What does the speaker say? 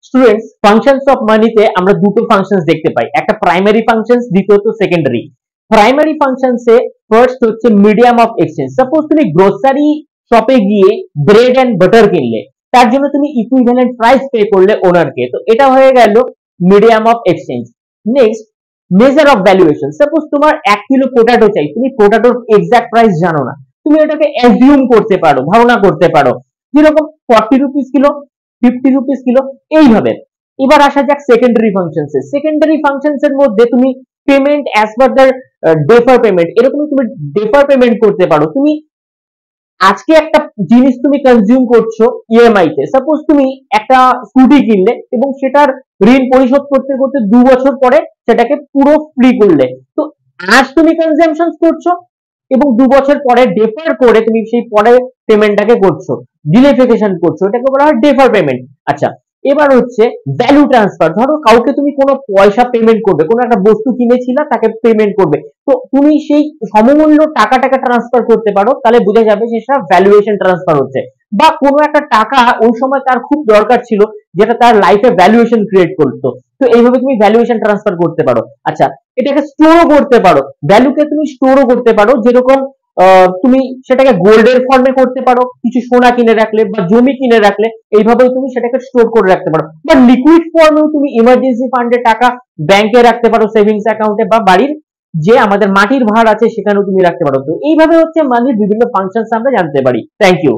Students, functions of মানিতে আমরা দুটো ফাংশনস দেখতে পাই, একটা প্রাইমারি ফাংশনস, দ্বিতীয়ত সেকেন্ডারি। প্রাইমারি ফাংশনসে ফার্স্ট হচ্ছে মিডিয়াম অফ এক্সচেঞ্জ। সাপোজ তুমি গ্রোসারি শপে গিয়ে ব্রেড এন্ড বাটার কিনলে, তার জন্য তুমি ইকুইভ্যালেন্ট প্রাইস পে করলে ওনারকে, তো এটা হয়ে গেল medium of exchange. Next, measure of valuation. Suppose তোমার 1 কিলো পোটাটো চাই, তুমি পোটাটোর এক্সাক্ট প্রাইস জানো না, তুমি এটাকে অ্যাজিউম করতে পারো, ধারণা করতে পারো, যেরকম 40 রুপিস কিলো, 50 রুপিস কিলো, এইভাবে। এবার আসা যাক সেকেন্ডারি ফাংশনসে। সেকেন্ডারি ফাংশনসের মধ্যে তুমি payment as per the defer payment, এরকম তুমি ডেফার পেমেন্ট করতে পারো। তুমি আজকে একটা জিনিস তুমি কনজিউম করছো ইএমআই তে, সাপোজ তুমি একটা স্কুটি কিনলে এবং সেটার ঋণ পরিশোধ করতে করতে 2 বছর পরে সেটাকে পুরো ফ্রি করলে, তো আজ তুমি কনজাম্পশন করছো এবং 2 বছর পরে ডেফার করে তুমি সেই পরে পেমেন্টটাকে করছো, ডিলেফিকেশন করছো, এটাকে বলা হয় ডেফার পেমেন্ট। আচ্ছা, এবার হচ্ছে ভ্যালু ট্রান্সফার। ধরো কাউকে তুমি কোনো পয়সা পেমেন্ট করবে, কোনো একটা বস্তু কিনেছিলা, তাকে পেমেন্ট করবে, তো তুমি সেই সমমূল্য টাকাটাকে ট্রান্সফার করতে পারো, তাহলে বোঝা যাবে যে সেটা ভ্যালুয়েশন ট্রান্সফার হচ্ছে। বা কোনো একটা টাকা ওই সময় তার খুব দরকার ছিল, যেটা তার লাইফে ভ্যালুয়েশন ক্রিয়েট করতো, তো এইভাবে তুমি ভ্যালুয়েশন ট্রান্সফার করতে পারো। আচ্ছা, এটাকে স্টোরও করতে পারো, ভ্যালুকে তুমি স্টোরও করতে পারো, যেরকম তুমি সেটাকে গোল্ডের ফর্মে করতে পারো, কিছু সোনা কিনে রাখলে বা জমি কিনে রাখলে, এইভাবেও তুমি সেটাকে স্টোর করে রাখতে পারো। বা লিকুইড ফর্মেও তুমি ইমার্জেন্সি ফান্ডে টাকা ব্যাংকে রাখতে পারো, সেভিংস অ্যাকাউন্টে, বা বাড়ির যে আমাদের মাটির ভাড় আছে সেখানেও তুমি রাখতে পারো। তো এইভাবে হচ্ছে মানির বিভিন্ন ফাংশনস আমরা জানতে পারি। Thank you.